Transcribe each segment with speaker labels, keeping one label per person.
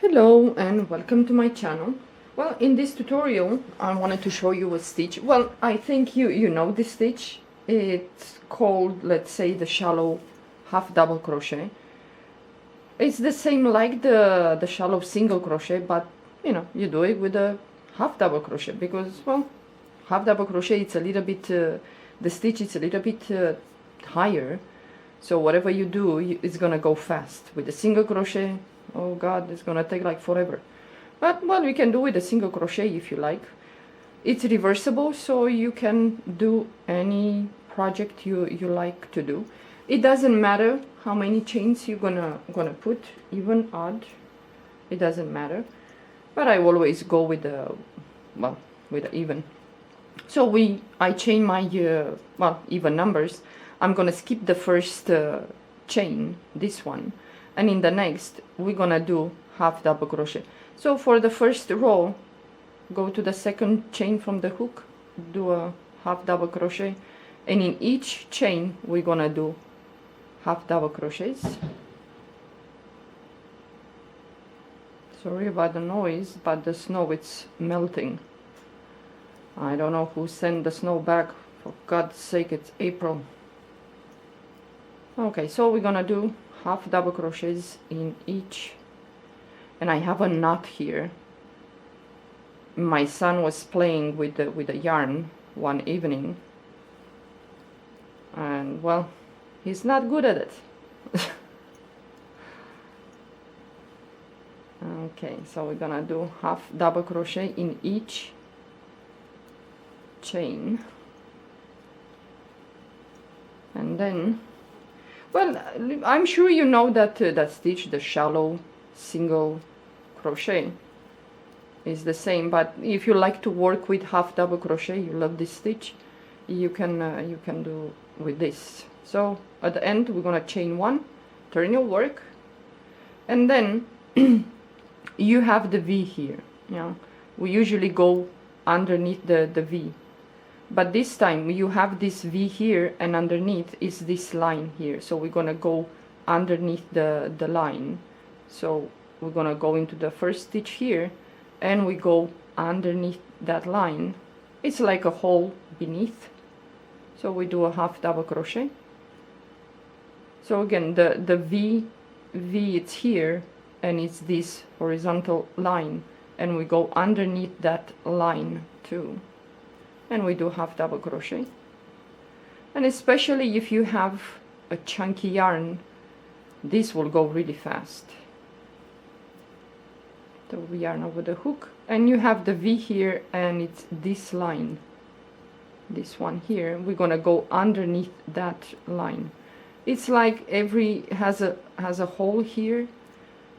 Speaker 1: Hello and welcome to my channel. Well, in this tutorial I wanted to show you a stitch. Well, I think you know this stitch. It's called, let's say, the shallow half double crochet. It's the same like the shallow single crochet, but you do it with a half double crochet because, well, half double crochet, it's a little bit the stitch is a little bit higher, so whatever you do, it's gonna go fast. With a single crochet, oh god, it's gonna take like forever. But well, you can do with a single crochet if you like. It's reversible, so you can do any project you like to do. It doesn't matter how many chains you're gonna put, even odd, it doesn't matter. But I always go with the, well, with the even. So I chain my well, even numbers. I'm gonna skip the first chain, this one, and in the next we're gonna do half double crochet. So for the first row, go to the second chain from the hook, do a half double crochet, and in each chain we're gonna do half double crochets. Sorry about the noise, but the snow, it's melting. I don't know who sent the snow back, for God's sake, it's April. Okay, so we're gonna do half double crochets in each, and I have a knot here. My son was playing with the yarn one evening, and well, he's not good at it. Okay, so we're gonna do half double crochet in each chain, and then, well, I'm sure you know that that stitch, the shallow single crochet, is the same. But if you like to work with half double crochet, you love this stitch, you can do with this. So at the end we're gonna chain one, turn your work, and then you have the V here. We usually go underneath the V, but this time you have this V here, and underneath is this line here, so we're gonna go underneath the line. So we're gonna go into the first stitch here, and we go underneath that line. It's like a hole beneath, so we do a half double crochet. So again, the V it's here, and it's this horizontal line, and we go underneath that line too, and we do half double crochet. And especially if you have a chunky yarn, this will go really fast. So we yarn over the hook, and you have the V here, and it's this line, this one here. We're gonna go underneath that line. It's like has a hole here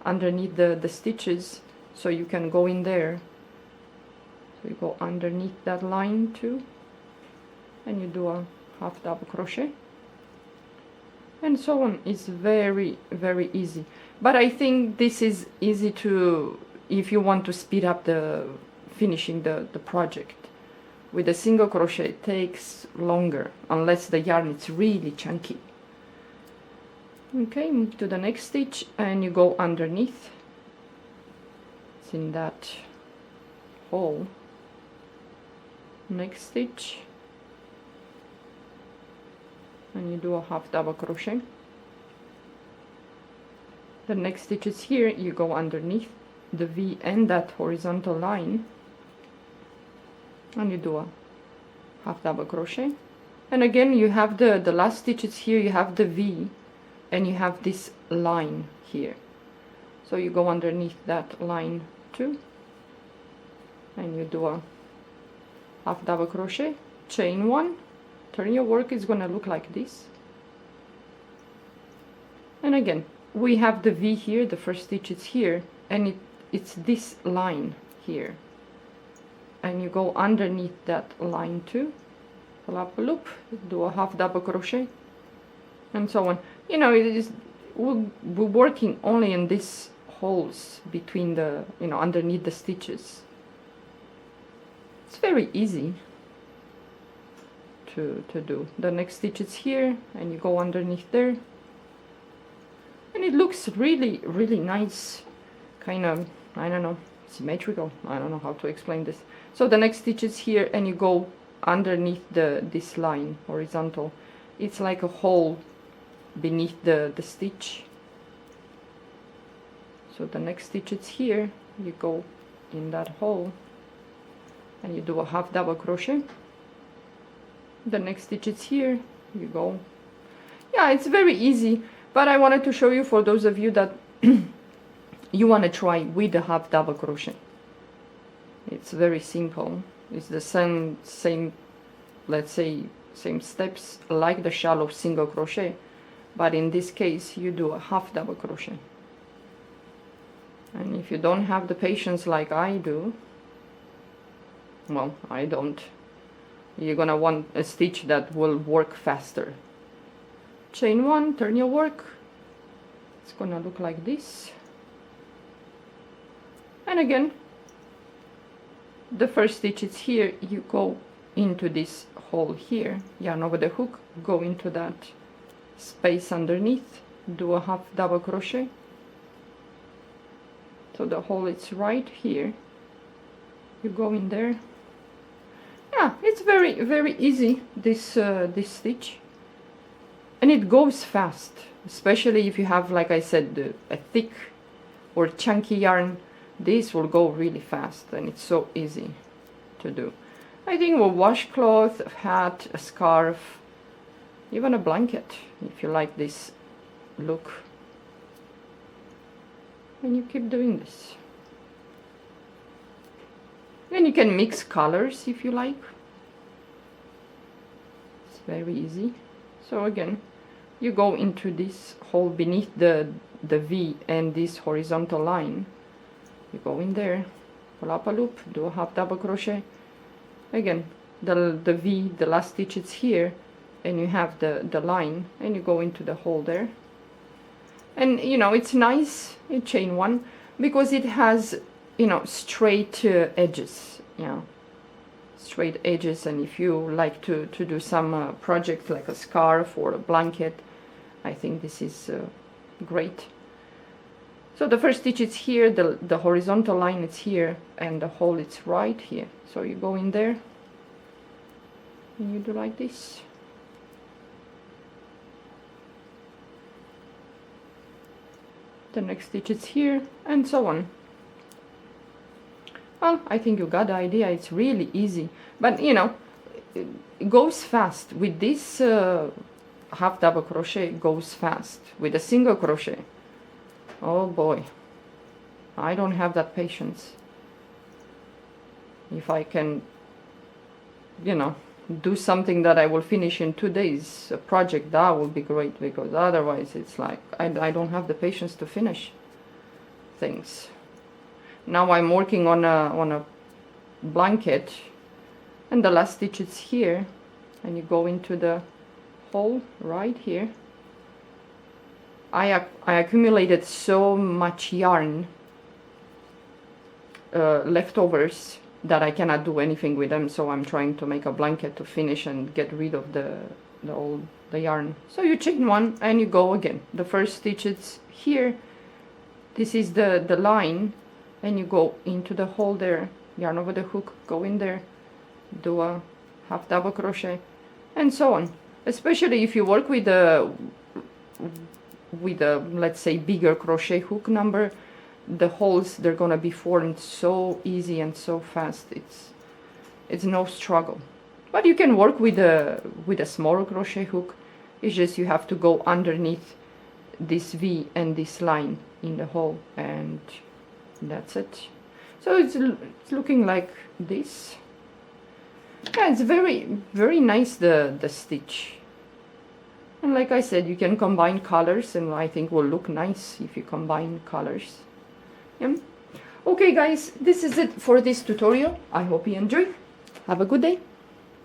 Speaker 1: underneath the stitches, so you can go in there. So you go underneath that line too, and you do a half double crochet, and so on. It's very, very easy. But I think this is easy to, if you want to speed up the finishing the project. With a single crochet it takes longer, unless the yarn is really chunky. Okay, move to the next stitch, and you go underneath. It's in that hole. Next stitch, and you do a half double crochet. The next stitch is here, you go underneath the V and that horizontal line, and you do a half double crochet. And again, you have the last stitches here, you have the V, and you have this line here, so you go underneath that line too, and you do a half double crochet, chain one, turn your work. Is gonna look like this. And again, we have the V here, the first stitch is here, and it's this line here, and you go underneath that line too, pull up a loop, do a half double crochet, and so on. We're working only in these holes between the, underneath the stitches. It's very easy to do. The next stitch is here, and you go underneath there, and it looks really, really nice, kind of, I don't know, symmetrical. I don't know how to explain this. So the next stitch is here, and you go underneath this line, horizontal. It's like a hole beneath the stitch. So the next stitch is here, you go in that hole and you do a half double crochet. The next stitch is here, you go. Yeah, it's very easy, but I wanted to show you for those of you that you want to try with the half double crochet. It's very simple. It's the same, let's say, same steps like the shallow single crochet, but in this case you do a half double crochet. And if you don't have the patience like I do, well, I don't, you're gonna want a stitch that will work faster. Chain one, turn your work. It's gonna look like this. And again, the first stitch is here, you go into this hole here, yarn over the hook, go into that space underneath, do a half double crochet. So the hole is right here, you go in there. Yeah, it's very easy, this this stitch, and it goes fast, especially if you have, like I said, a thick or chunky yarn. This will go really fast, and it's so easy to do. I think a washcloth, a hat, a scarf, even a blanket, if you like this look. And you keep doing this. And you can mix colors if you like. It's very easy. So again, you go into this hole beneath the V and this horizontal line. You go in there, pull up a loop, do a half double crochet. Again, the V, the last stitch is here, and you have the line, and you go into the hole there. And you know, it's nice in chain one because it has, you know, straight edges, yeah, straight edges. And if you like to do some project like a scarf or a blanket, I think this is great. So the first stitch is here, the horizontal line is here, and the hole is right here. So you go in there and you do like this. The next stitch is here, and so on. Well, I think you got the idea. It's really easy, but you know, it goes fast. With this half double crochet, it goes fast. With a single crochet, oh boy, I don't have that patience. If I can, you know, do something that I will finish in 2 days, a project, that will be great, because otherwise it's like I don't have the patience to finish things. Now I'm working on a blanket, and the last stitch is here, and you go into the hole right here. I accumulated so much yarn leftovers that I cannot do anything with them, so I'm trying to make a blanket to finish and get rid of the yarn. So you chain one and you go again. The first stitch is here, this is the line, and you go into the hole there, yarn over the hook, go in there, do a half double crochet, and so on. Especially if you work with a let's say bigger crochet hook number, the holes, they're gonna be formed so easy and so fast. It's no struggle. But you can work with a smaller crochet hook. It's just you have to go underneath this V and this line in the hole, and that's it. So it's looking like this. Yeah, it's very nice, the stitch. And like I said, you can combine colors, and I think will look nice if you combine colors. Yeah. Okay guys, this is it for this tutorial. I hope you enjoyed. Have a good day.